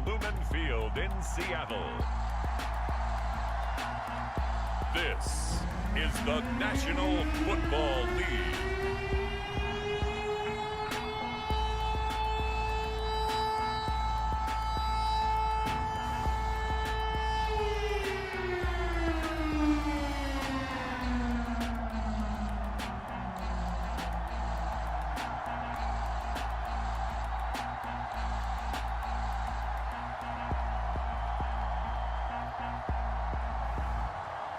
Lumen Field in Seattle. This is the National Football League.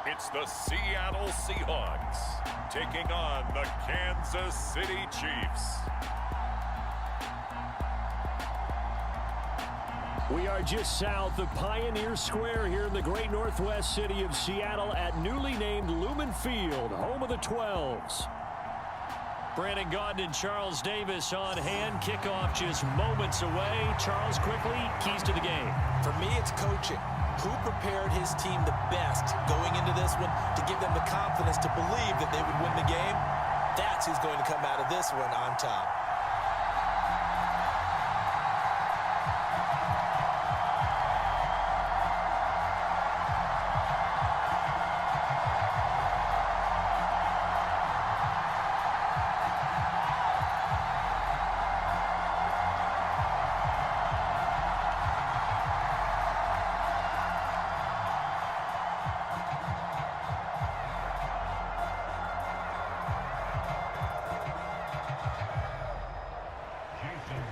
It's the Seattle Seahawks taking on the Kansas City Chiefs. We are just south of Pioneer Square here in the great northwest city of Seattle at newly named Lumen Field, home of the 12s. Brandon Gaudin and Charles Davis on hand. Kickoff just moments away. Charles, quickly, keys to the game. For me, it's coaching. Who prepared his team the best going into this one to give them the confidence to believe that they would win the game? That's who's going to come out of this one on top.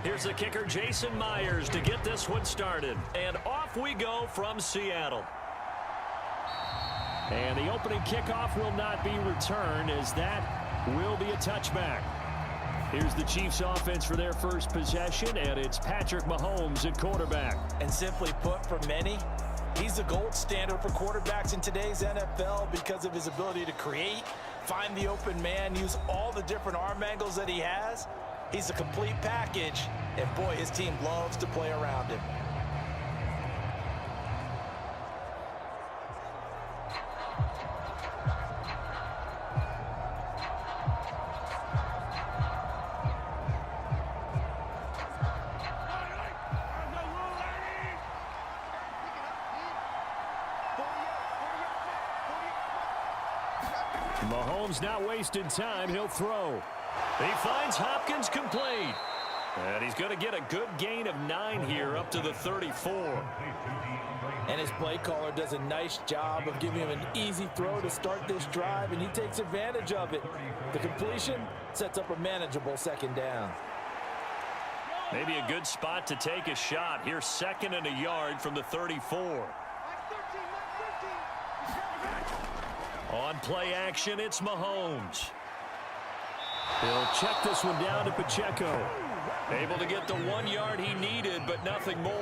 Here's the kicker, Jason Myers, to get this one started. And off we go from Seattle. And the opening kickoff will not be returned, as that will be a touchback. Here's the Chiefs offense for their first possession, and it's Patrick Mahomes at quarterback. And simply put, for many, he's the gold standard for quarterbacks in today's NFL because of his ability to create, find the open man, use all the different arm angles that he has. He's a complete package, and boy, his team loves to play around him. Mahomes not wasting time. He'll throw. He finds Hopkins complete. And he's going to get a good gain of 9 here up to the 34. And his play caller does a nice job of giving him an easy throw to start this drive, and he takes advantage of it. The completion sets up a manageable second down. Maybe a good spot to take a shot. Here's 2nd and a yard from the 34. On play action, it's Mahomes. He'll check this one down to Pacheco. Able to get the 1 yard he needed, but nothing more. A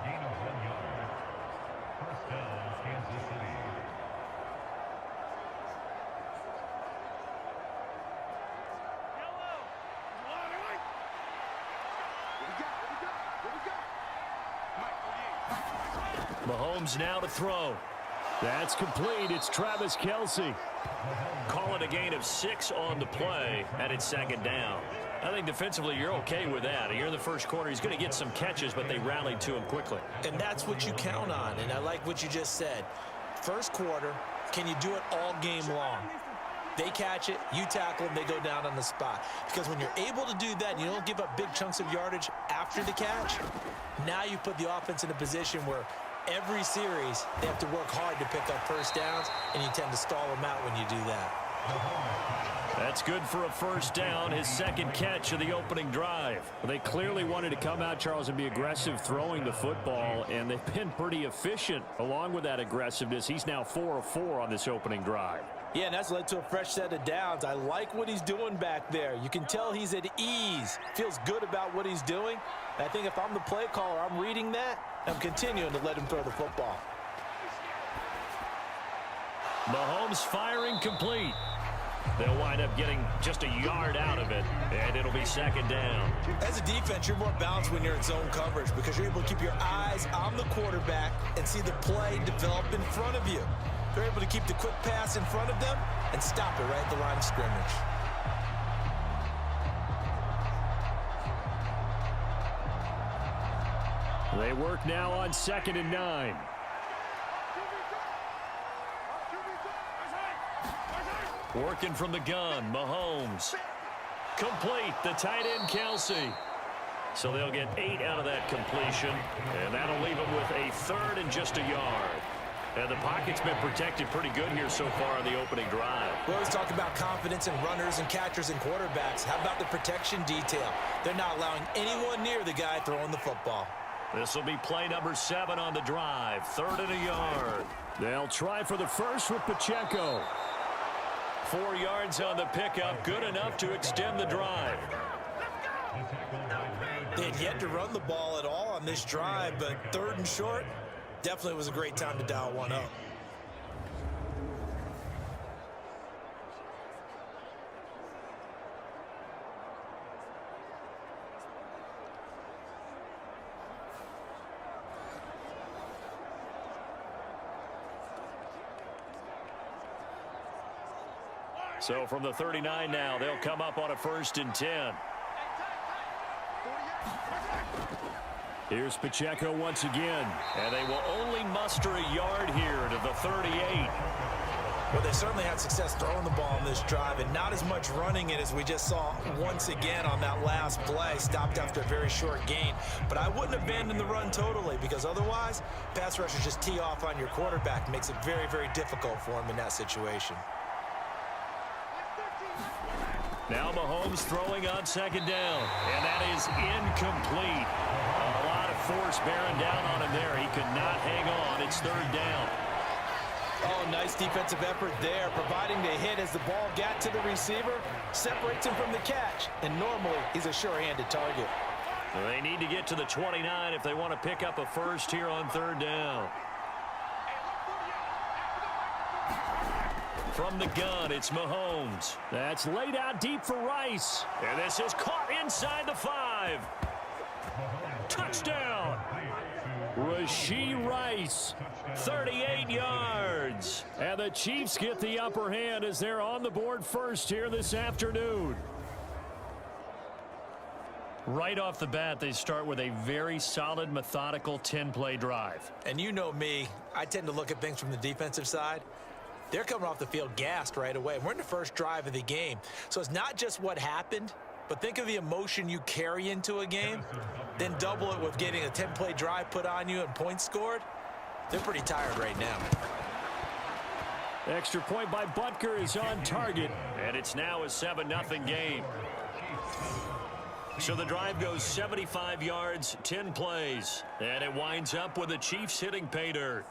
gain of 1 yard. First down, Kansas City. Mahomes now to throw. That's complete. It's Travis Kelce. Call it a gain of 6 on the play, and it's 2nd down. I think defensively you're okay with that. Here in the first quarter, he's going to get some catches, but they rallied to him quickly. And that's what you count on, and I like what you just said. First quarter, can you do it all game long? They catch it, you tackle them, they go down on the spot. Because when you're able to do that and you don't give up big chunks of yardage after the catch, now you put the offense in a position where every series they have to work hard to pick up first downs, and you tend to stall them out when you do that. That's good for a first down, his 2nd catch of the opening drive. They clearly wanted to come out, Charles, and be aggressive throwing the football, and they've been pretty efficient along with that aggressiveness. He's now 4 of 4 on this opening drive. Yeah, and that's led to a fresh set of downs. I like what he's doing back there. You can tell he's at ease, feels good about what he's doing. And I think if I'm the play caller, I'm reading that, I'm continuing to let him throw the football. Mahomes firing complete. They'll wind up getting just a yard out of it, and it'll be 2nd down. As a defense, you're more balanced when you're in zone coverage because you're able to keep your eyes on the quarterback and see the play develop in front of you. They're able to keep the quick pass in front of them and stop it right at the line of scrimmage. They work now on 2nd and 9. Working from the gun, Mahomes. Complete, the tight end, Kelsey. So they'll get 8 out of that completion, and that'll leave them with a 3rd and just a yard. And the pocket's been protected pretty good here so far on the opening drive. We always talk about confidence in runners and catchers and quarterbacks. How about the protection detail? They're not allowing anyone near the guy throwing the football. This will be play number 7 on the drive. 3rd and a yard. They'll try for the first with Pacheco. 4 yards on the pickup. Good enough to extend the drive. They had yet to run the ball at all on this drive, but 3rd and short, definitely was a great time to dial one up. So from the 39 now, they'll come up on a 1st and 10. Here's Pacheco once again, and they will only muster a yard here to the 38. Well, they certainly had success throwing the ball on this drive, and not as much running it as we just saw once again on that last play. Stopped after a very short gain. But I wouldn't abandon the run totally, because otherwise, pass rushers just tee off on your quarterback. Makes it very, very difficult for him in that situation. Now Mahomes throwing on 2nd down, and that is incomplete. A lot of force bearing down on him there. He could not hang on. It's 3rd down. Oh, nice defensive effort there, providing the hit as the ball got to the receiver, separates him from the catch, and normally he's a sure-handed target. They need to get to the 29 if they want to pick up a first here on 3rd down. From the gun, it's Mahomes. That's laid out deep for Rice. And this is caught inside the 5. Touchdown. Rashee Rice, 38 yards. And the Chiefs get the upper hand as they're on the board first here this afternoon. Right off the bat, they start with a very solid, methodical 10-play drive. And you know me, I tend to look at things from the defensive side. They're coming off the field gassed right away. We're in the first drive of the game. So it's not just what happened, but think of the emotion you carry into a game, then double it with getting a 10-play drive put on you and points scored. They're pretty tired right now. Extra point by Butker is on target, and it's now a 7-0 game. So the drive goes 75 yards, 10 plays, and it winds up with the Chiefs hitting pay dirt.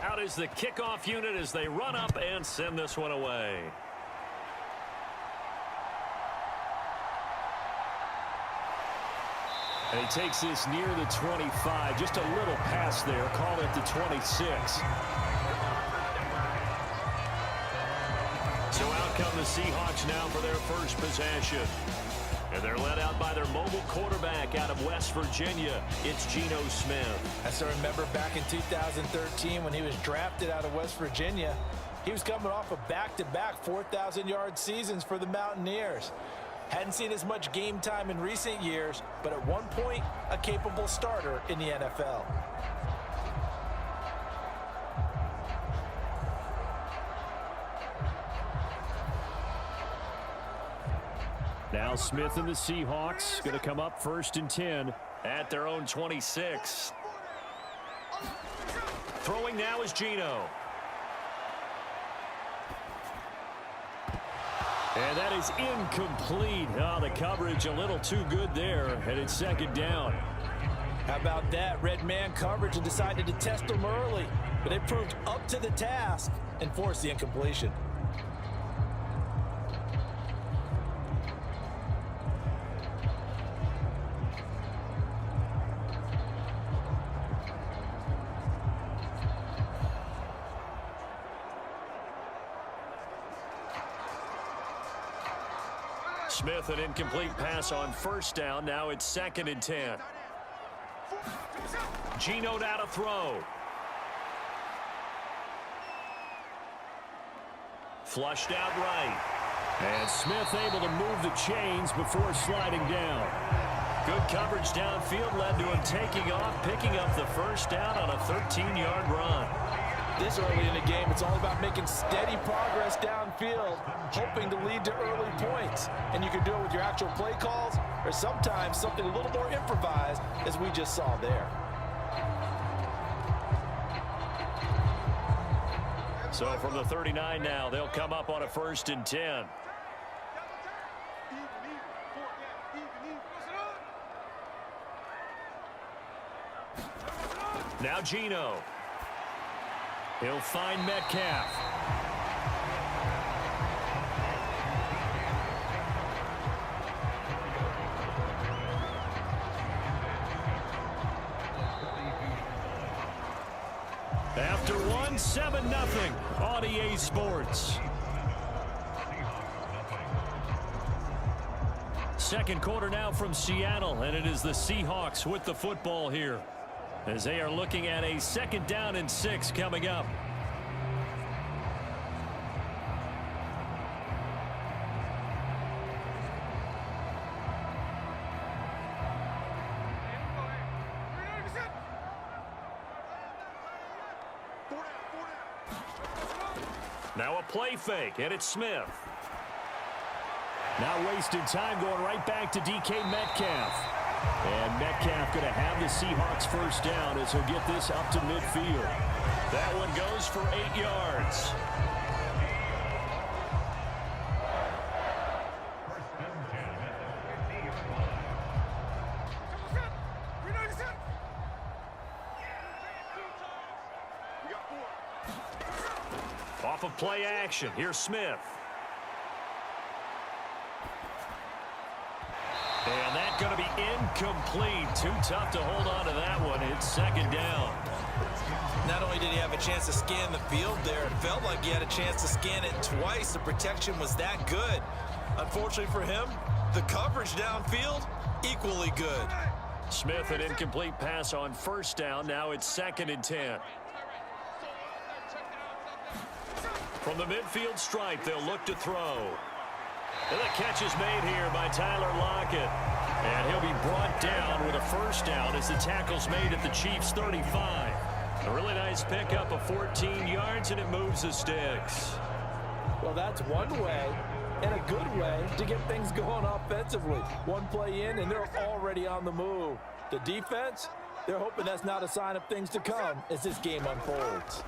Out is the kickoff unit as they run up and send this one away. And he takes this near the 25. Just a little pass there. Call it the 26. So out come the Seahawks now for their first possession. And they're led out by their mobile quarterback out of West Virginia. It's Geno Smith. I still remember back in 2013 when he was drafted out of West Virginia. He was coming off of back-to-back 4,000-yard seasons for the Mountaineers. Hadn't seen as much game time in recent years, but at one point, a capable starter in the NFL. Now Smith and the Seahawks going to come up 1st and 10 at their own 26. Throwing now is Geno. And that is incomplete. Oh, the coverage a little too good there, and it's 2nd down. How about that? Red man coverage and decided to test them early, but they proved up to the task and forced the incompletion. Smith, an incomplete pass on first down. Now it's 2nd and 10. Geno now to throw. Flushed out right. And Smith able to move the chains before sliding down. Good coverage downfield led to him taking off, picking up the first down on a 13-yard run. This early in the game, it's all about making steady progress downfield, hoping to lead to early points. And you can do it with your actual play calls or sometimes something a little more improvised, as we just saw there. So from the 39 now, they'll come up on a 1st and 10. Now Geno. He'll find Metcalf. After one, 7-0 on EA Sports. Second quarter now from Seattle, and it is the Seahawks with the football here, as they are looking at a 2nd down and 6 coming up. Now a play fake, and it's Smith. Now wasted time going right back to DK Metcalf. And Metcalf going to have the Seahawks first down as he'll get this up to midfield. That one goes for 8 yards. Off of play action, here's Smith. And that's going to be incomplete. Too tough to hold on to that one. It's 2nd down. Not only did he have a chance to scan the field there, it felt like he had a chance to scan it twice. The protection was that good. Unfortunately for him, the coverage downfield, equally good. Smith, an incomplete pass on first down. Now it's 2nd and 10. From the midfield stripe, they'll look to throw. And the catch is made here by Tyler Lockett. And he'll be brought down with a first down as the tackle's made at the Chiefs' 35. A really nice pickup of 14 yards, and it moves the sticks. Well, that's one way and a good way to get things going offensively. One play in, and they're already on the move. The defense, they're hoping that's not a sign of things to come as this game unfolds.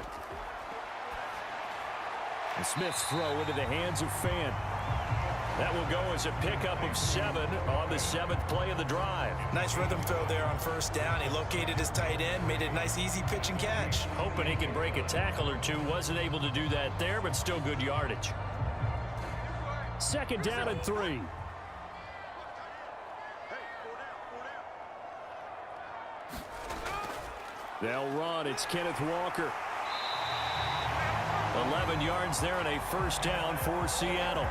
And Smith's throw into the hands of Fant. That will go as a pickup of 7 on the 7th play of the drive. Nice rhythm throw there on first down. He located his tight end, made a nice easy pitch and catch. Hoping he can break a tackle or two. Wasn't able to do that there, but still good yardage. 2nd down and 3. They'll run. It's Kenneth Walker. 11 yards there and a first down for Seattle.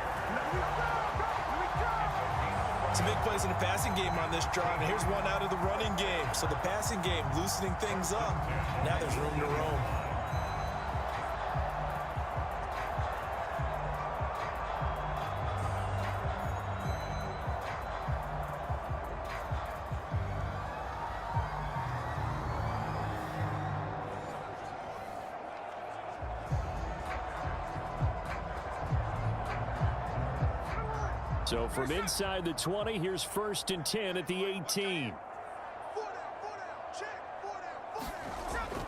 Some big plays in the passing game on this drive, and here's one out of the running game. So the passing game loosening things up. Now there's room to roam. So from inside the 20, here's 1st and 10 at the 18.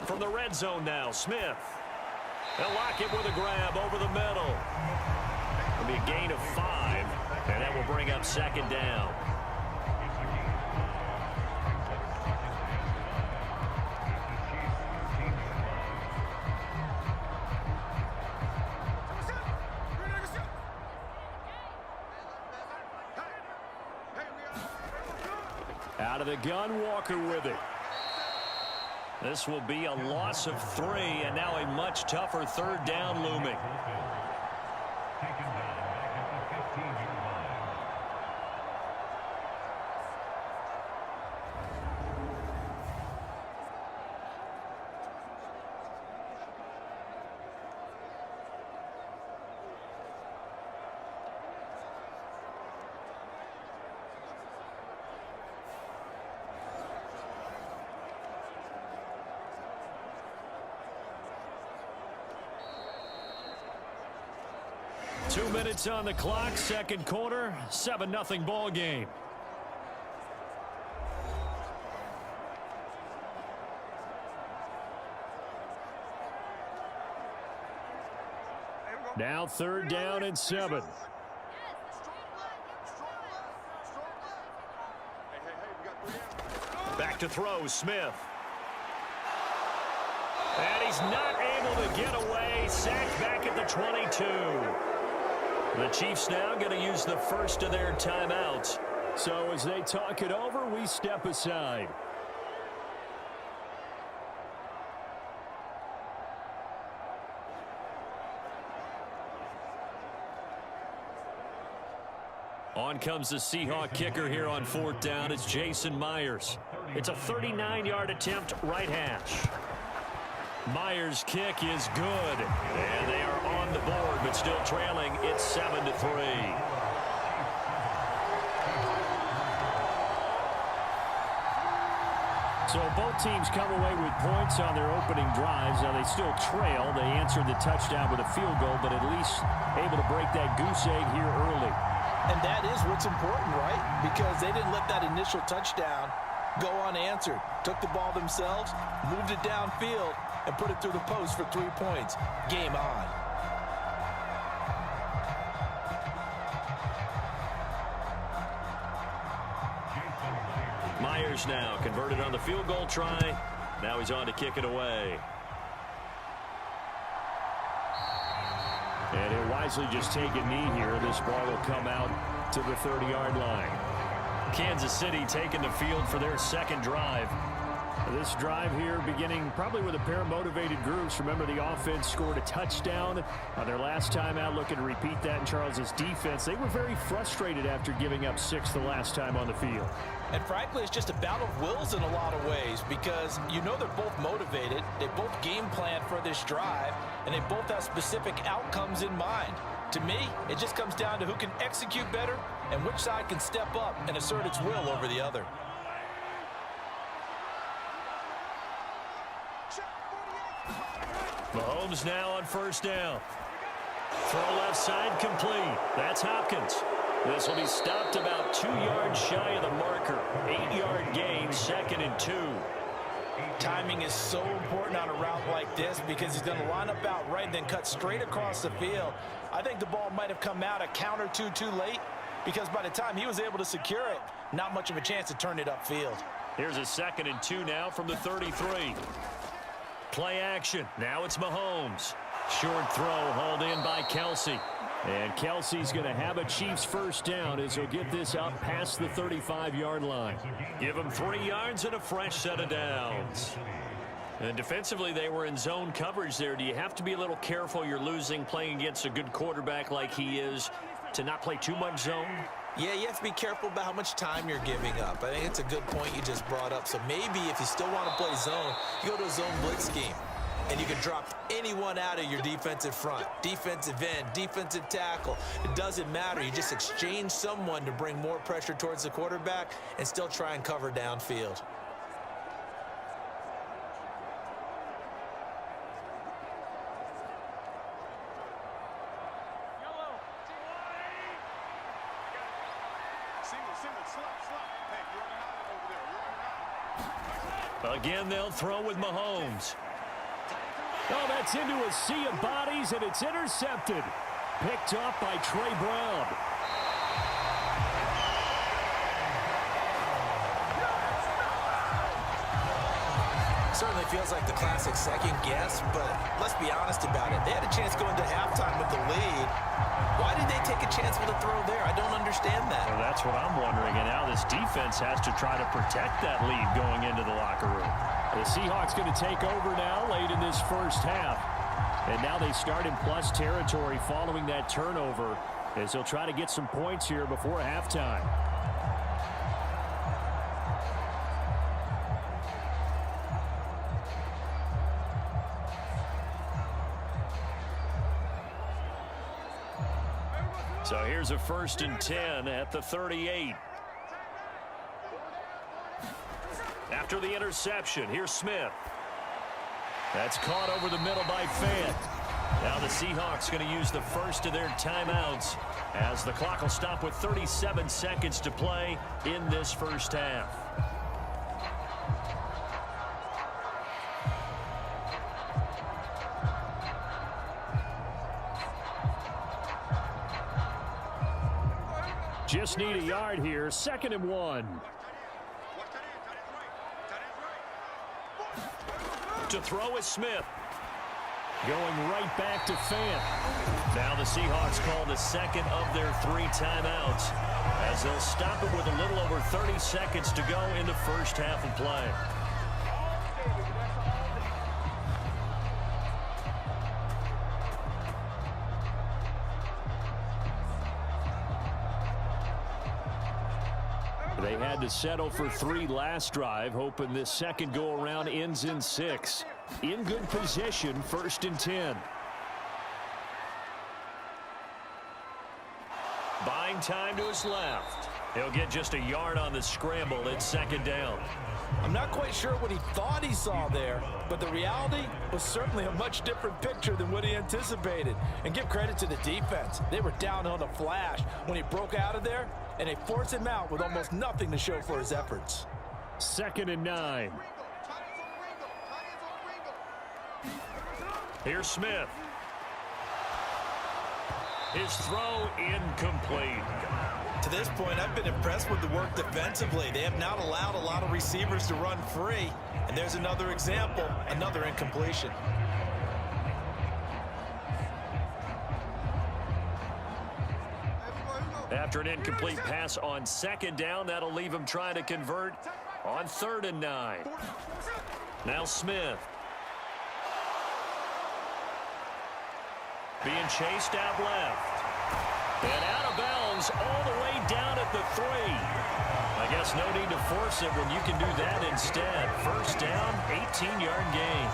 From the red zone now, Smith. They'll lock it with a grab over the middle. It'll be a gain of 5, and that will bring up 2nd down. Out of the gun, Walker with it. This will be a loss of 3, and now a much tougher 3rd down looming. 2 minutes on the clock, second quarter, 7-0 ball game. Now 3rd down and 7. Back to throw, Smith. And he's not able to get away. Sacked back at the 22. The Chiefs now going to use the first of their timeouts. So as they talk it over, we step aside. On comes the Seahawk kicker here on 4th down. It's Jason Myers. It's a 39-yard attempt, right hash. Myers' kick is good. And they are on the board, but still trailing. It's 7-3. So both teams come away with points on their opening drives. Now they still trail. They answered the touchdown with a field goal, but at least able to break that goose egg here early. And that is what's important, right? Because they didn't let that initial touchdown go unanswered. Took the ball themselves, moved it downfield, and put it through the post for 3 points. Game on. Myers now converted on the field goal try. Now he's on to kick it away. And he'll wisely just take a knee here. This ball will come out to the 30-yard line. Kansas City taking the field for their second drive. This drive here beginning probably with a pair of motivated groups. Remember, the offense scored a touchdown on their last time out, looking to repeat that in Charles' defense. They were very frustrated after giving up 6 the last time on the field. And frankly, it's just a battle of wills in a lot of ways because you know they're both motivated. They both game plan for this drive, and they both have specific outcomes in mind. To me, it just comes down to who can execute better and which side can step up and assert its will over the other. Mahomes now on 1st down. Throw left side complete. That's Hopkins. This will be stopped about 2 yards shy of the marker. 8-yard gain, 2nd and 2. Timing is so important on a route like this because he's going to line up out right and then cut straight across the field. I think the ball might have come out a count or two too late because by the time he was able to secure it, not much of a chance to turn it upfield. Here's a 2nd and 2 now from the 33. Play action. Now it's Mahomes. Short throw hauled in by Kelsey. And Kelsey's going to have a Chiefs first down as he'll get this up past the 35-yard line. Give him 3 yards and a fresh set of downs. And defensively, they were in zone coverage there. Do you have to be a little careful? You're losing playing against a good quarterback like he is to not play too much zone? Yeah, you have to be careful about how much time you're giving up. I think it's a good point you just brought up. So maybe if you still want to play zone, you go to a zone blitz scheme. And you can drop anyone out of your defensive front. Defensive end, defensive tackle. It doesn't matter. You just exchange someone to bring more pressure towards the quarterback and still try and cover downfield. Again, they'll throw with Mahomes. Oh, that's into a sea of bodies, and it's intercepted. Picked up by Trey Brown. Certainly feels like the classic second guess, but let's be honest about it. They had a chance going to halftime with the lead. Why did they take a chance with a throw there? I don't understand that. Well, that's what I'm wondering, and now this defense has to try to protect that lead going into the locker room. The Seahawks going to take over now late in this first half. And now they start in plus territory following that turnover as they'll try to get some points here before halftime. So here's a 1st and 10 at the 38. After the interception, here's Smith. That's caught over the middle by Fant. Now the Seahawks going to use the first of their timeouts as the clock will stop with 37 seconds to play in this first half. Just need a yard here. 2nd and 1. To throw is Smith. Going right back to Fant. Now the Seahawks call the second of their 3 timeouts as they'll stop it with a little over 30 seconds to go in the first half of play. They had to settle for 3 last drive, hoping this second go-around ends in 6. In good position, 1st and 10. Buying time to his left. He'll get just a yard on the scramble. It's 2nd down. I'm not quite sure what he thought he saw there, but the reality was certainly a much different picture than what he anticipated. And give credit to the defense. They were down on a flash when he broke out of there, and they forced him out with almost nothing to show for his efforts. 2nd and 9. Here's Smith. His throw incomplete. To this point, I've been impressed with the work defensively. They have not allowed a lot of receivers to run free. And there's another example, another incompletion. After an incomplete pass on 2nd down, that'll leave him trying to convert on 3rd and 9. Now Smith. Being chased out left. And out of bounds all the way down at the 3. I guess no need to force it when you can do that instead. 1st down, 18-yard gain.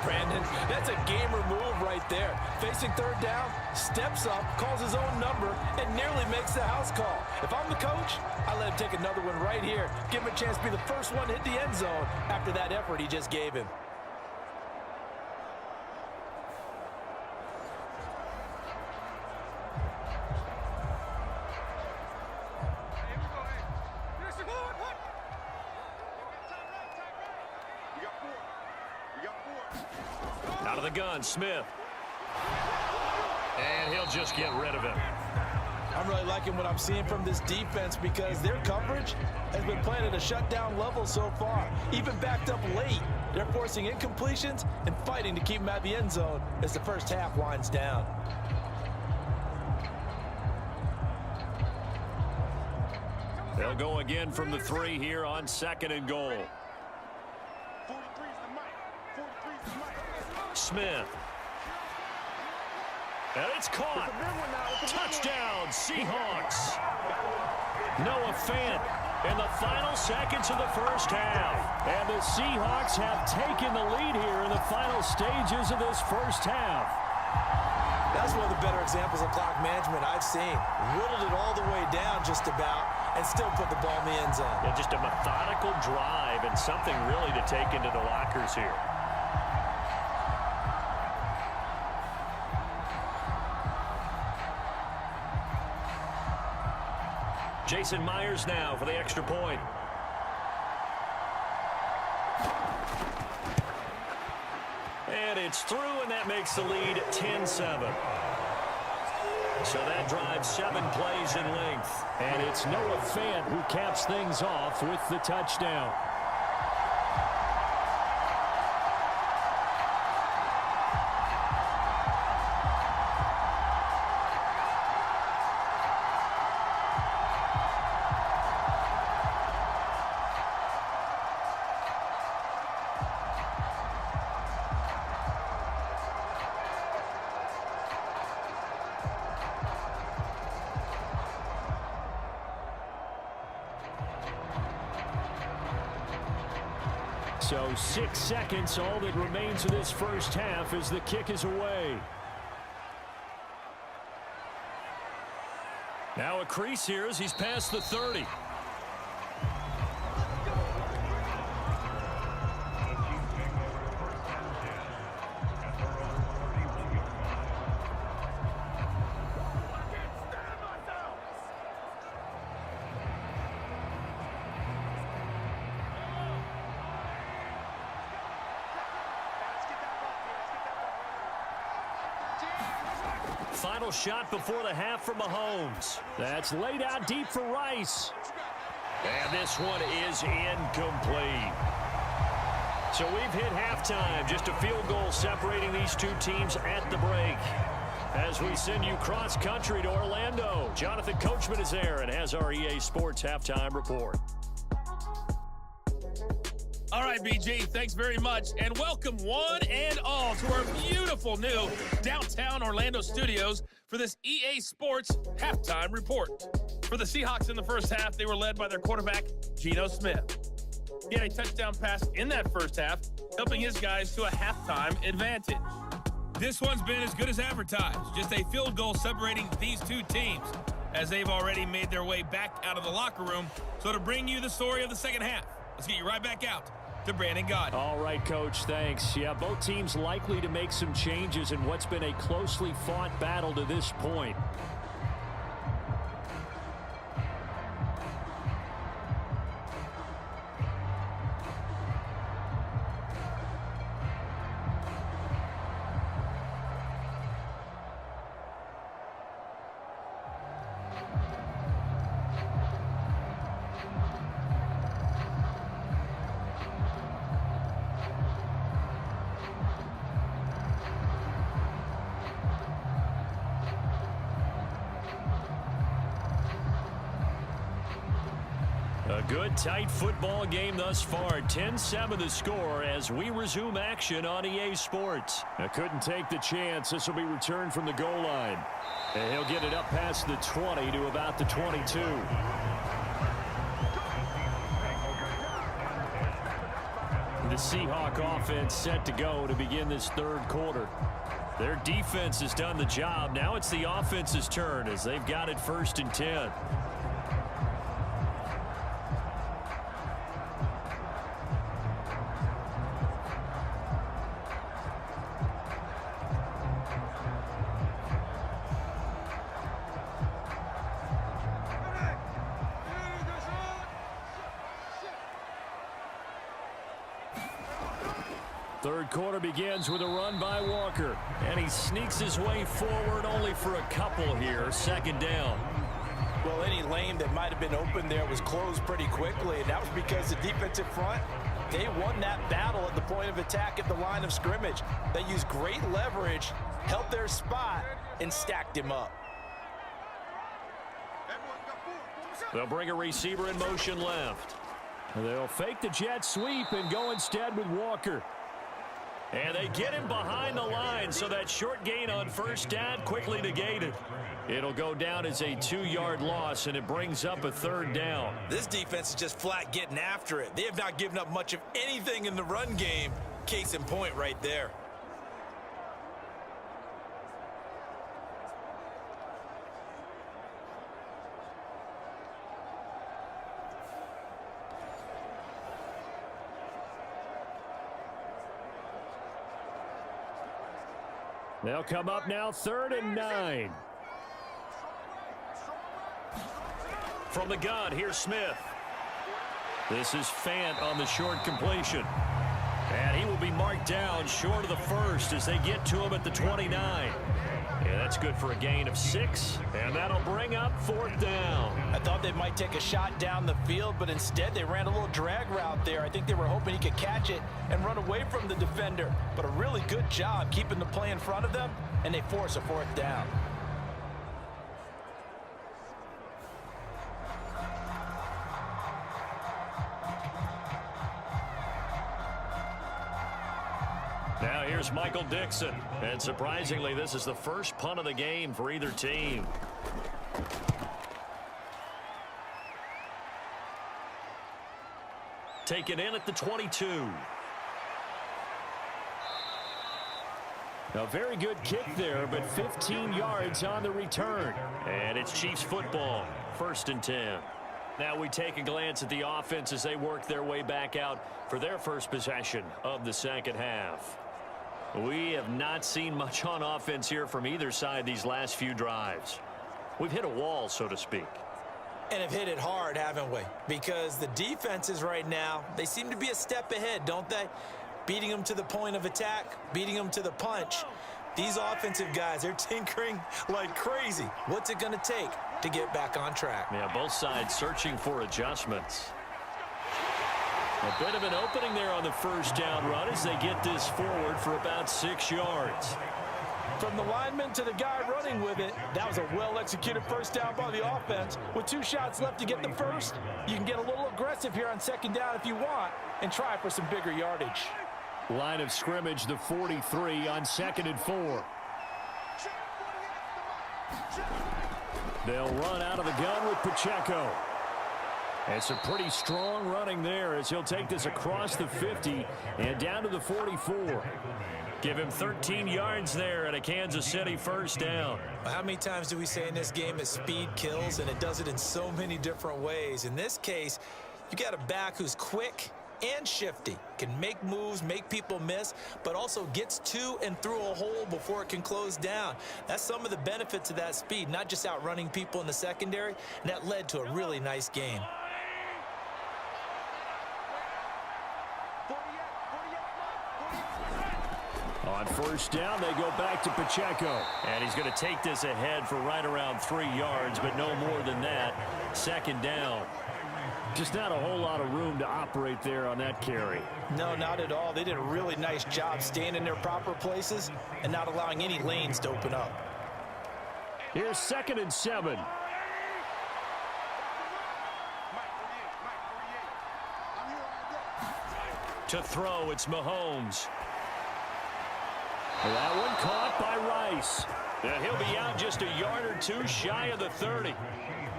Brandon, that's a gamer move right there. Facing 3rd down, steps up, calls his own number, and nearly makes the house call. If I'm the coach, I let him take another one right here. Give him a chance to be the first one to hit the end zone after that effort he just gave him. Out of the gun, Smith. And he'll just get rid of it. I'm really liking what I'm seeing from this defense because their coverage has been playing at a shutdown level so far. Even backed up late, they're forcing incompletions and fighting to keep them at the end zone as the first half winds down. They'll go again from the 3 here on 2nd and goal. Smith. And it's caught. Touchdown, Seahawks. Noah Fant in the final seconds of the first half. And the Seahawks have taken the lead here in the final stages of this first half. That's one of the better examples of clock management I've seen. Whittled it all the way down just about and still put the ball in the end zone. Yeah, just a methodical drive and something really to take into the lockers here. Jason Myers now for the extra point. And it's through, and that makes the lead 10-7. So that drives 7 plays in length. And it's Noah Fant who caps things off with the touchdown. So 6 seconds, all that remains of this first half as the kick is away. Now a crease here as he's past the 30. Final shot before the half from Mahomes. That's laid out deep for Rice. And this one is incomplete. So we've hit halftime. Just a field goal separating these two teams at the break. As we send you cross-country to Orlando, Jonathan Coachman is there and has our EA Sports halftime report. All right, BG, thanks very much, and welcome one and all to our beautiful new downtown Orlando studios for this EA Sports halftime report. For the Seahawks in the first half, they were led by their quarterback, Geno Smith. He had a touchdown pass in that first half, helping his guys to a halftime advantage. This one's been as good as advertised, just a field goal separating these two teams, as they've already made their way back out of the locker room. So to bring you the story of the second half, let's get you right back out to Brandon Gaudin. All right, Coach, thanks. Yeah, both teams likely to make some changes in what's been a closely fought battle to this point. A good, tight football game thus far. 10-7 the score as we resume action on EA Sports. Couldn't take the chance. This will be returned from the goal line. And he'll get it up past the 20 to about the 22. The Seahawk offense set to go to begin this third quarter. Their defense has done the job. Now it's the offense's turn as they've got it 1st and 10. Third quarter begins with a run by Walker, and he sneaks his way forward only for a couple here. 2nd down. Well, any lane that might have been open there was closed pretty quickly, and that was because the defensive front, they won that battle at the point of attack at the line of scrimmage. They used great leverage, held their spot, and stacked him up. They'll bring a receiver in motion left. They'll fake the jet sweep and go instead with Walker. And they get him behind the line, so that short gain on 1st down quickly negated. It'll go down as a 2-yard loss, and it brings up a 3rd down. This defense is just flat getting after it. They have not given up much of anything in the run game. Case in point right there. They'll come up now 3rd and 9. From the gun, here's Smith. This is Fant on the short completion. And he will be marked down short of the 1st as they get to him at the 29. Yeah, that's good for a gain of 6, and that'll bring up 4th down. I thought they might take a shot down the field, but instead they ran a little drag route there. I think they were hoping he could catch it and run away from the defender. But a really good job keeping the play in front of them, and they force a 4th down. Now here's Michael Dixon. And surprisingly, this is the first punt of the game for either team. Taken in at the 22. A very good kick there, but 15 yards on the return. And it's Chiefs football, 1st and 10. Now we take a glance at the offense as they work their way back out for their first possession of the second half. We have not seen much on offense here from either side these last few drives. We've hit a wall, so to speak. And have hit it hard, haven't we? Because the defenses right now, they seem to be a step ahead, don't they? Beating them to the point of attack, beating them to the punch. These offensive guys, they're tinkering like crazy. What's it going to take to get back on track? Yeah, both sides searching for adjustments. A bit of an opening there on the first down run as they get this forward for about 6 yards. From the lineman to the guy running with it, that was a well-executed first down by the offense. With 2 shots left to get the first, you can get a little aggressive here on second down if you want and try for some bigger yardage. Line of scrimmage, the 43 on 2nd and 4. They'll run out of the gun with Pacheco. It's a pretty strong running there as he'll take this across the 50 and down to the 44. Give him 13 yards there at a Kansas City first down. How many times do we say in this game that speed kills, and it does it in so many different ways? In this case, you got a back who's quick and shifty, can make moves, make people miss, but also gets to and through a hole before it can close down. That's some of the benefits of that speed, not just outrunning people in the secondary, and that led to a really nice game. On first down, they go back to Pacheco. And he's going to take this ahead for right around 3 yards, but no more than that. Second down. Just not a whole lot of room to operate there on that carry. No, not at all. They did a really nice job staying in their proper places and not allowing any lanes to open up. Here's 2nd and 7. To throw, it's Mahomes. That one caught by Rice. He'll be out just a yard or 2 shy of the 30.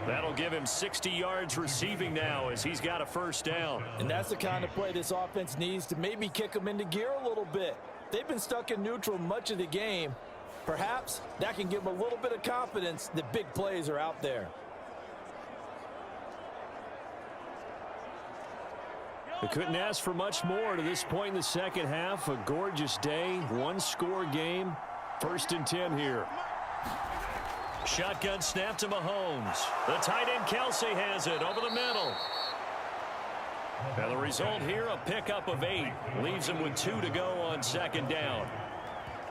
That'll give him 60 yards receiving now as he's got a first down. And that's the kind of play this offense needs to maybe kick them into gear a little bit. They've been stuck in neutral much of the game. Perhaps that can give them a little bit of confidence that big plays are out there. They couldn't ask for much more to this point in the second half. A gorgeous day, 1-score game. 1st and 10 here. Shotgun snap to Mahomes. The tight end Kelsey has it over the middle. And the result here, a pickup of 8. Leaves him with 2 to go on second down.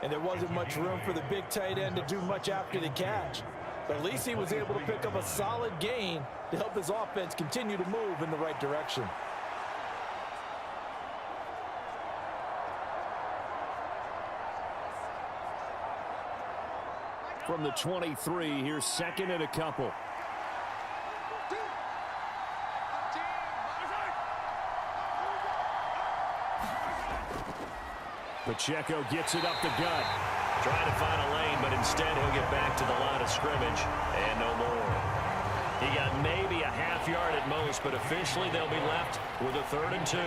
And there wasn't much room for the big tight end to do much after the catch. But at least he was able to pick up a solid gain to help his offense continue to move in the right direction. From the 23, here's 2nd and a couple. Pacheco gets it up the gut. Trying to find a lane, but instead he'll get back to the line of scrimmage. And no more. He got maybe a half yard at most, but officially they'll be left with a 3rd and 2.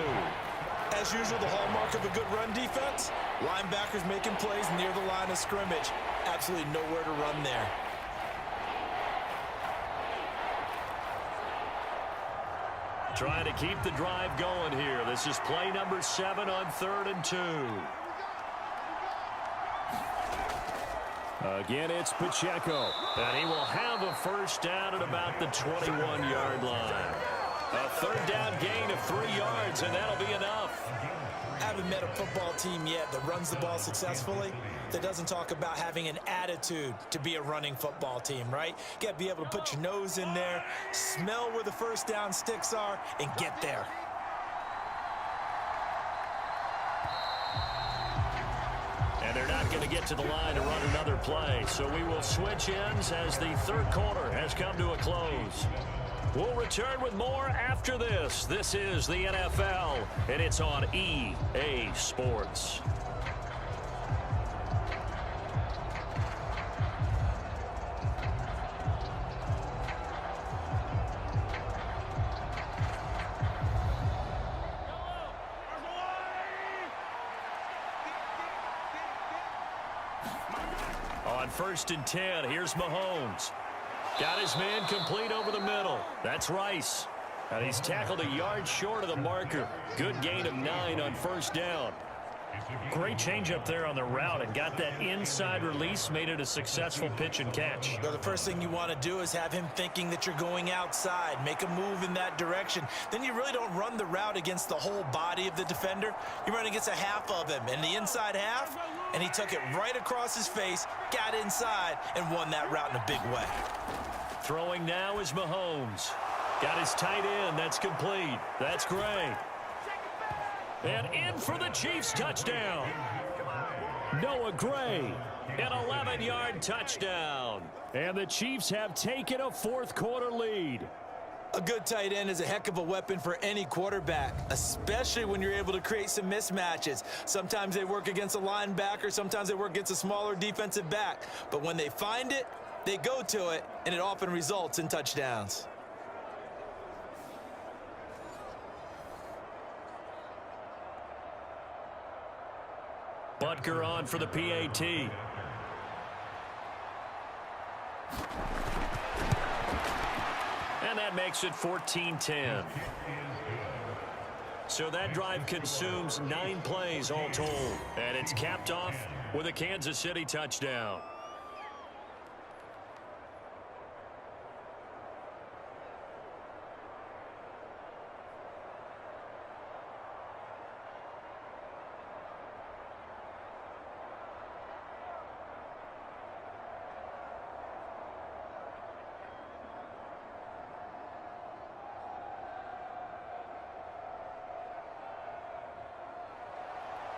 As usual, the hallmark of a good run defense, linebackers making plays near the line of scrimmage. Absolutely nowhere to run there. Trying to keep the drive going here. This is play number 7 on 3rd and 2. Again, it's Pacheco. And he will have a first down at about the 21-yard line. A 3rd down gain of 3 yards, and that'll be enough. I haven't met a football team yet that runs the ball successfully that doesn't talk about having an attitude to be a running football team, right? You got to be able to put your nose in there, smell where the first down sticks are, and get there. And they're not going to get to the line to run another play, so we will switch ends as the 3rd quarter has come to a close. We'll return with more after this. This is the NFL, and it's on EA Sports. On 1st and 10, here's Mahomes. Got his man complete over the middle. That's Rice. And he's tackled a yard short of the marker. Good gain of 9 on first down. Great change up there on the route and got that inside release, made it a successful pitch and catch. Well, the first thing you want to do is have him thinking that you're going outside, make a move in that direction. Then you really don't run the route against the whole body of the defender. You run against a half of him, and the inside half, and he took it right across his face, got inside, and won that route in a big way. Throwing now is Mahomes. Got his tight end. That's complete. That's Gray. And in for the Chiefs touchdown. Noah Gray, an 11-yard touchdown. And the Chiefs have taken a fourth-quarter lead. A good tight end is a heck of a weapon for any quarterback, especially when you're able to create some mismatches. Sometimes they work against a linebacker, sometimes they work against a smaller defensive back. But when they find it, they go to it, and it often results in touchdowns. Butker on for the PAT. And that makes it 14-10. So that drive consumes 9 plays all told. And it's capped off with a Kansas City touchdown.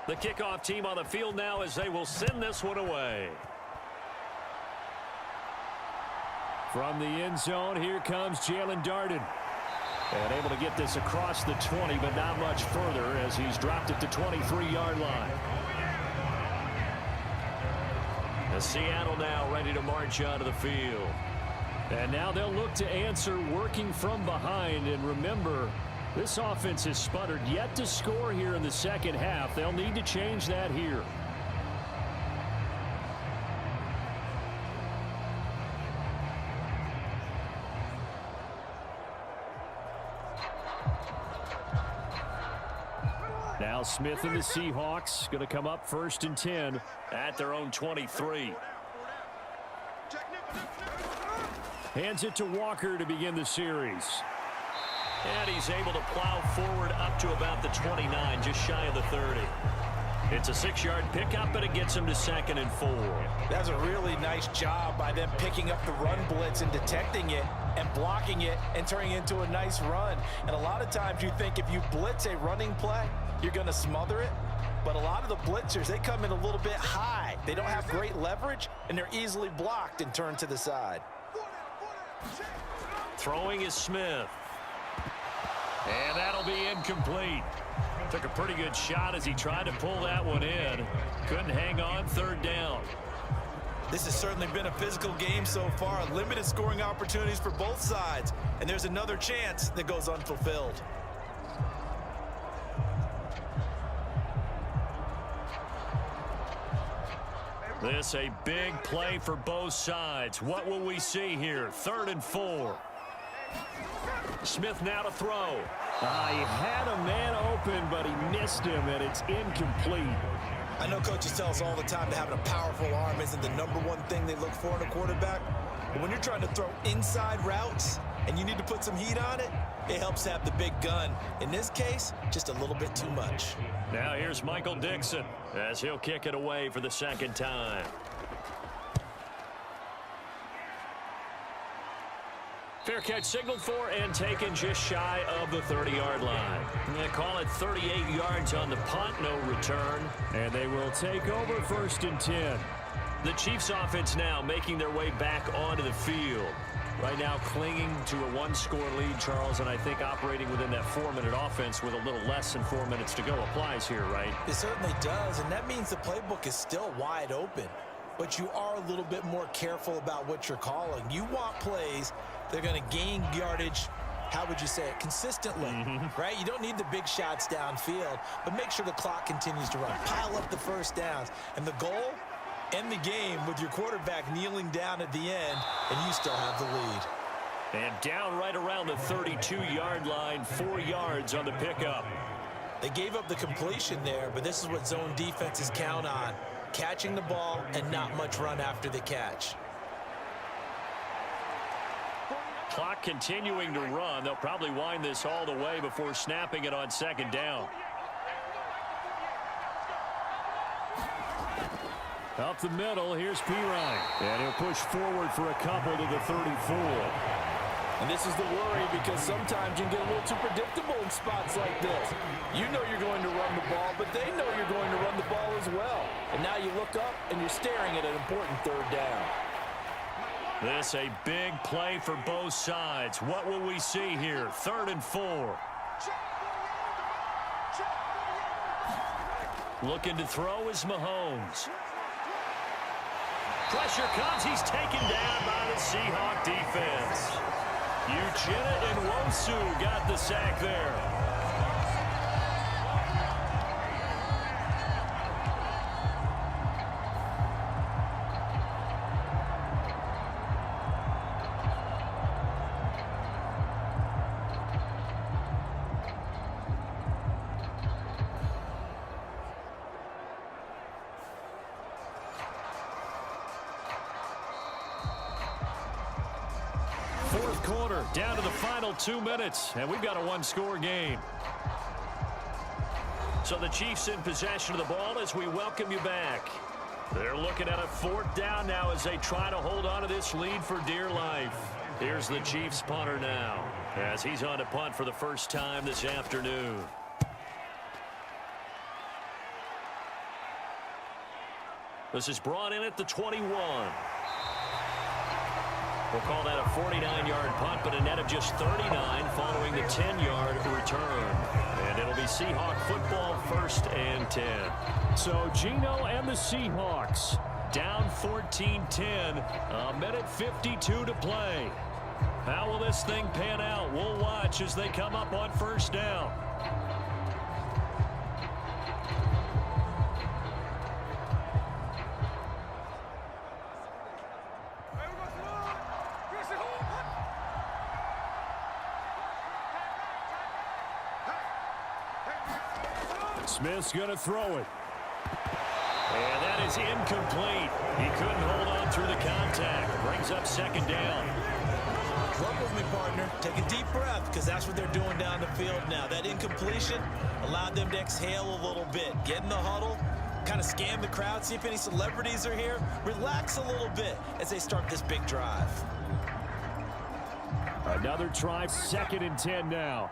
The kickoff team on the field now as they will send this one away. From the end zone, here comes Jalen Darden. And able to get this across the 20, but not much further as he's dropped it to 23-yard line. The Seattle now ready to march onto the field. And now they'll look to answer working from behind. And remember, this offense has sputtered yet to score here in the second half. They'll need to change that here. Now Smith and the Seahawks going to come up 1st and 10 at their own 23. Hands it to Walker to begin the series. And he's able to plow forward up to about the 29, just shy of the 30. It's a 6-yard pickup, but it gets him to 2nd and 4. That's a really nice job by them picking up the run blitz and detecting it and blocking it and turning it into a nice run. And a lot of times you think if you blitz a running play, you're going to smother it. But a lot of the blitzers, they come in a little bit high. They don't have great leverage, and they're easily blocked and turned to the side. Throwing is Smith. And that'll be incomplete. Took a pretty good shot as he tried to pull that one in. Couldn't hang on, 3rd down. This has certainly been a physical game so far. Limited scoring opportunities for both sides. And there's another chance that goes unfulfilled. This a big play for both sides. What will we see here? 3rd and 4. Smith now to throw. He had a man open, but he missed him, and it's incomplete. I know coaches tell us all the time that having a powerful arm isn't the #1 thing they look for in a quarterback. But when you're trying to throw inside routes and you need to put some heat on it, it helps have the big gun. In this case, just a little bit too much. Now here's Michael Dixon as he'll kick it away for the 2nd time. Fair catch signaled for and taken just shy of the 30-yard line. They call it 38 yards on the punt, no return. And they will take over 1st and 10. The Chiefs offense now making their way back onto the field. Right now clinging to a 1-score lead, Charles, and I think operating within that 4-minute offense with a little less than 4 minutes to go applies here, right? It certainly does, and that means the playbook is still wide open. But you are a little bit more careful about what you're calling. You want plays that are going to gain yardage, how would you say it, consistently, right? You don't need the big shots downfield, but make sure the clock continues to run. Pile up the 1st downs. And the goal, end the game with your quarterback kneeling down at the end, and you still have the lead. And down right around the 32-yard line, 4 yards on the pickup. They gave up the completion there, but this is what zone defenses count on. Catching the ball and not much run after the catch. Clock continuing to run. They'll probably wind this all the way before snapping it on 2nd down. Up the middle, here's Pirine. And he'll push forward for a couple to the 34. And this is the worry because sometimes you can get a little too predictable in spots like this. You know you're going to run the ball, but they know you're going to run the ball as well. And now you look up and you're staring at an important third down. This a big play for both sides. What will we see here? 3rd and 4. Looking to throw is Mahomes. Pressure comes. He's taken down by the Seahawk defense. Uchenna and Nwosu got the sack there. Fourth quarter, down to the final 2 minutes, and we've got a one-score game. So the Chiefs in possession of the ball as we welcome you back. They're looking at a 4th down now as they try to hold on to this lead for dear life. Here's the Chiefs punter now as he's on to punt for the first time this afternoon. This is brought in at the 21. We'll call that a 49-yard punt, but a net of just 39 following the 10-yard return. And it'll be Seahawk football, 1st and 10. So Gino and the Seahawks down 14-10, a minute 52 to play. How will this thing pan out? We'll watch as they come up on 1st down. Smith's going to throw it. And that is incomplete. He couldn't hold on through the contact. Brings up 2nd down. Work with me, partner. Take a deep breath because that's what they're doing down the field now. That incompletion allowed them to exhale a little bit. Get in the huddle, kind of scan the crowd, see if any celebrities are here. Relax a little bit as they start this big drive. Another try, 2nd and 10 now.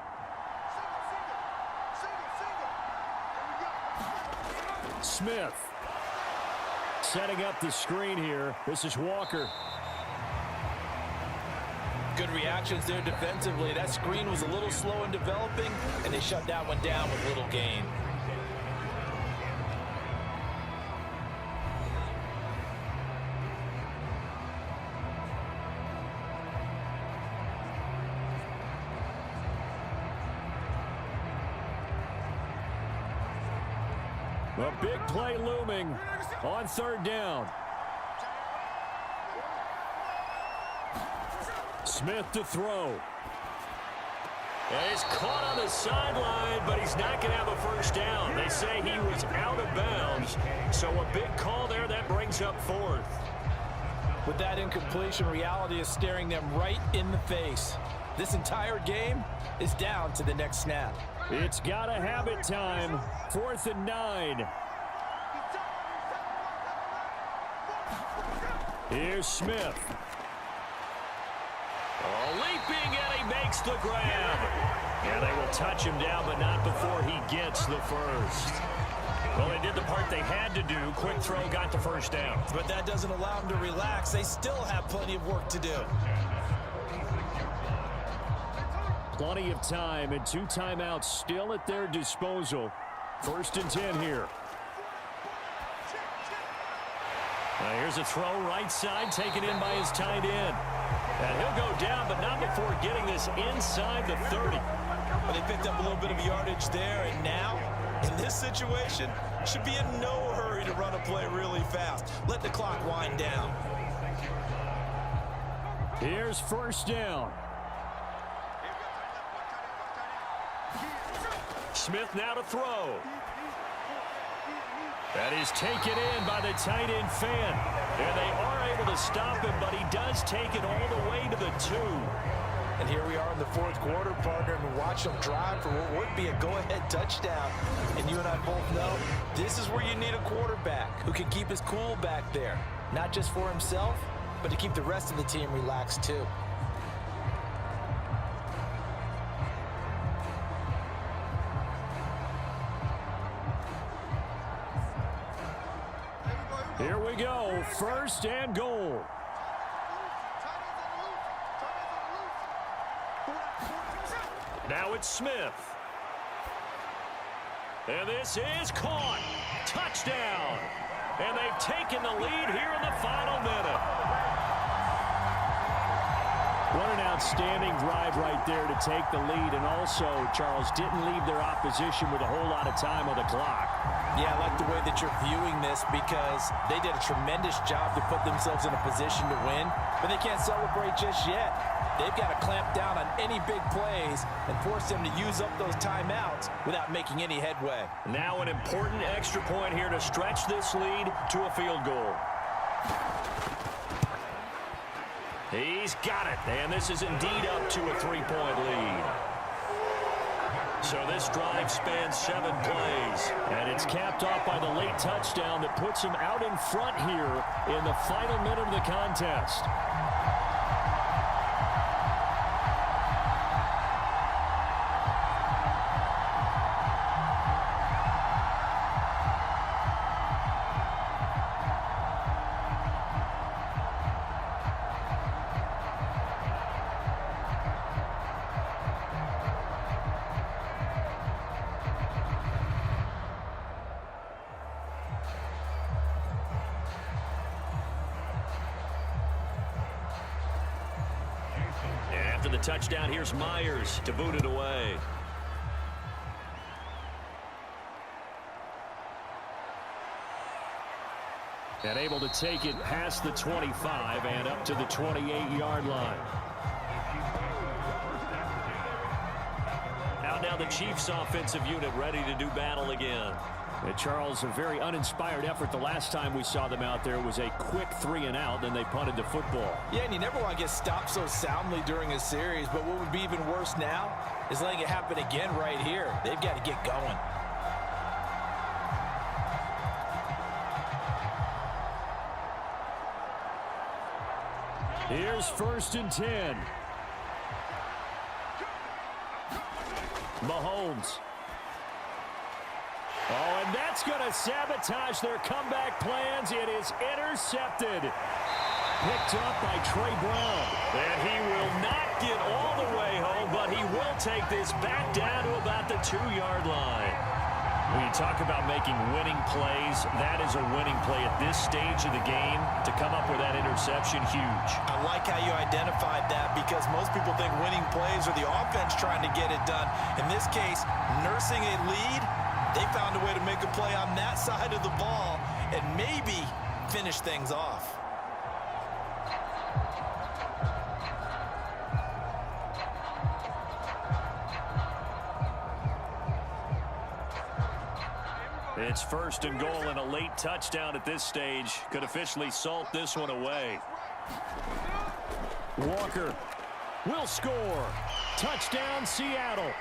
Smith setting up the screen here. This is Walker. Good reactions there defensively. That screen was a little slow in developing, and they shut that one down with little gain. A big play looming on 3rd down. Smith to throw. And he's caught on the sideline, but he's not going to have a 1st down. They say he was out of bounds. So a big call there that brings up 4th. With that incompletion, reality is staring them right in the face. This entire game is down to the next snap. It's got to have it time. 4th and 9. Here's Smith. Leaping, and he makes the grab. And they will touch him down, but not before he gets the 1st. Well, they did the part they had to do. Quick throw, got the 1st down. But that doesn't allow them to relax. They still have plenty of work to do. Plenty of time and 2 timeouts still at their disposal. 1st and 10 here. Now here's a throw right side taken in by his tight end. And he'll go down, but not before getting this inside the 30. But they picked up a little bit of yardage there, and now, in this situation, should be in no hurry to run a play really fast. Let the clock wind down. Here's 1st down. Smith now to throw. That is taken in by the tight end Fan. And they are able to stop him, but he does take it all the way to the 2. And here we are in the fourth quarter, partner, and watch them drive for what would be a go-ahead touchdown. And you and I both know this is where you need a quarterback who can keep his cool back there, not just for himself, but to keep the rest of the team relaxed too. Here we go, first and goal. Now it's Smith. And this is caught. Touchdown. And they've taken the lead here in the final minute. What an outstanding drive right there to take the lead. And also, Charles, didn't leave their opposition with a whole lot of time on the clock. Yeah, I like the way that you're viewing this because they did a tremendous job to put themselves in a position to win, but they can't celebrate just yet. They've got to clamp down on any big plays and force them to use up those timeouts without making any headway. Now an important extra point here to stretch this lead to a field goal. He's got it, and this is indeed up to a 3-point lead. So this drive spans 7 plays, and it's capped off by the late touchdown that puts him out in front here in the final minute of the contest. After the touchdown, here's Myers to boot it away. And able to take it past the 25 and up to the 28-yard line. Out now the Chiefs offensive unit ready to do battle again. And Charles, a very uninspired effort. The last time we saw them out there was a quick 3-and-out, then they punted the football. Yeah, and you never want to get stopped so soundly during a series, but what would be even worse now is letting it happen again right here. They've got to get going. Here's 1st and 10. Mahomes. Oh, and that's going to sabotage their comeback plans. It is intercepted. Picked up by Trey Brown. And he will not get all the way home, but he will take this back down to about the 2-yard line. When you talk about making winning plays, that is a winning play at this stage of the game. To come up with that interception, huge. I like how you identified that because most people think winning plays are the offense trying to get it done. In this case, nursing a lead, they found a way to make a play on that side of the ball and maybe finish things off. It's 1st and goal, and a late touchdown at this stage could officially salt this one away. Walker will score. Touchdown, Seattle.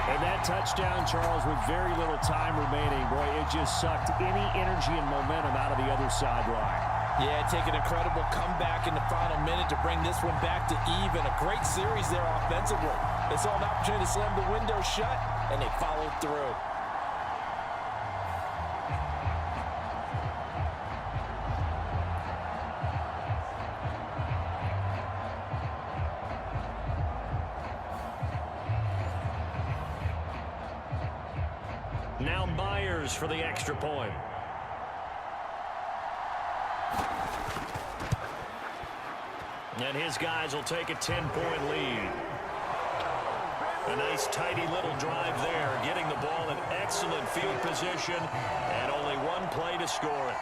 And that touchdown, Charles, with very little time remaining, boy, it just sucked any energy and momentum out of the other sideline. Yeah, take an incredible comeback in the final minute to bring this one back to even. A great series there offensively. They saw an opportunity to slam the window shut, and they followed through. Now Myers for the extra point. And his guys will take a 10-point lead. A nice, tidy little drive there, getting the ball in excellent field position, and only one play to score it.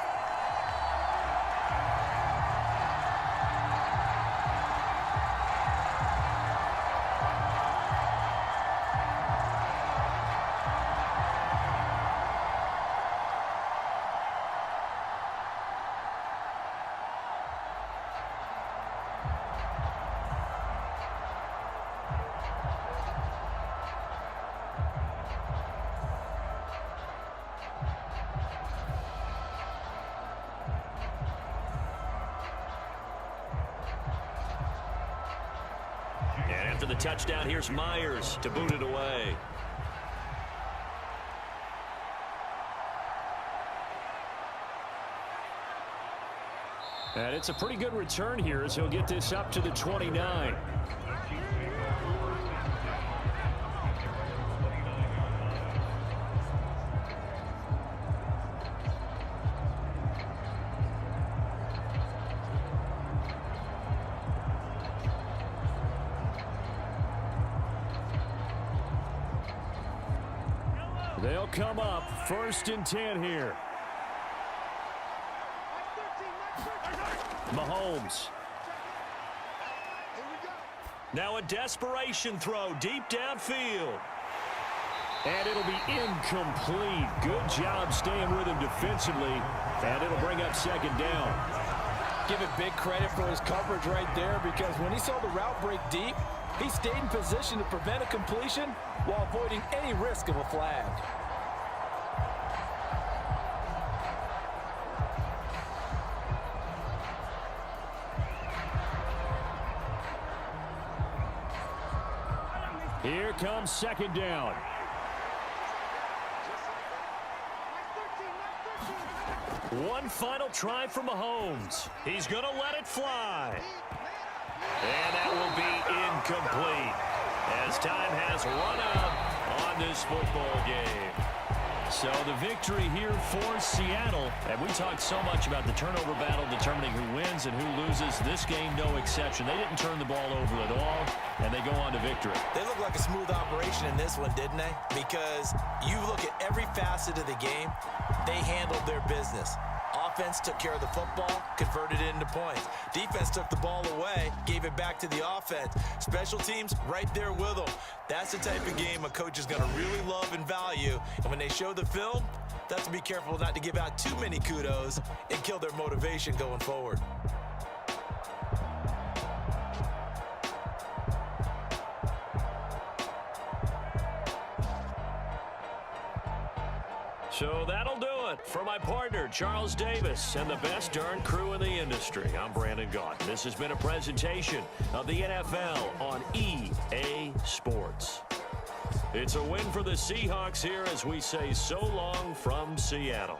the touchdown. Here's Myers to boot it away. And it's a pretty good return here as he'll get this up to the 29. They'll come up 1st and 10 here. Mahomes. Now a desperation throw deep downfield. And it'll be incomplete. Good job staying with him defensively. And it'll bring up 2nd down. Give it big credit for his coverage right there, because when he saw the route break deep, he stayed in position to prevent a completion while avoiding any risk of a flag. Here comes 2nd down. One final try for Mahomes. He's going to let it fly. And that will be incomplete as time has run out on this football game. So the victory here for Seattle. And we talked so much about the turnover battle determining who wins and who loses. This game, no exception. They didn't turn the ball over at all, and they go on to victory. They look like a smooth operation in this one, didn't they? Because you look at every facet of the game, they handled their business. Offense took care of the football, converted it into points. Defense took the ball away, gave it back to the offense. Special teams right there with them. That's the type of game a coach is going to really love and value. And when they show the film, that's to be careful not to give out too many kudos and kill their motivation going forward. So that'll do it for my partner, Charles Davis, and the best darn crew in the industry. I'm Brandon Gaudin. This has been a presentation of the NFL on EA Sports. It's a win for the Seahawks here as we say so long from Seattle.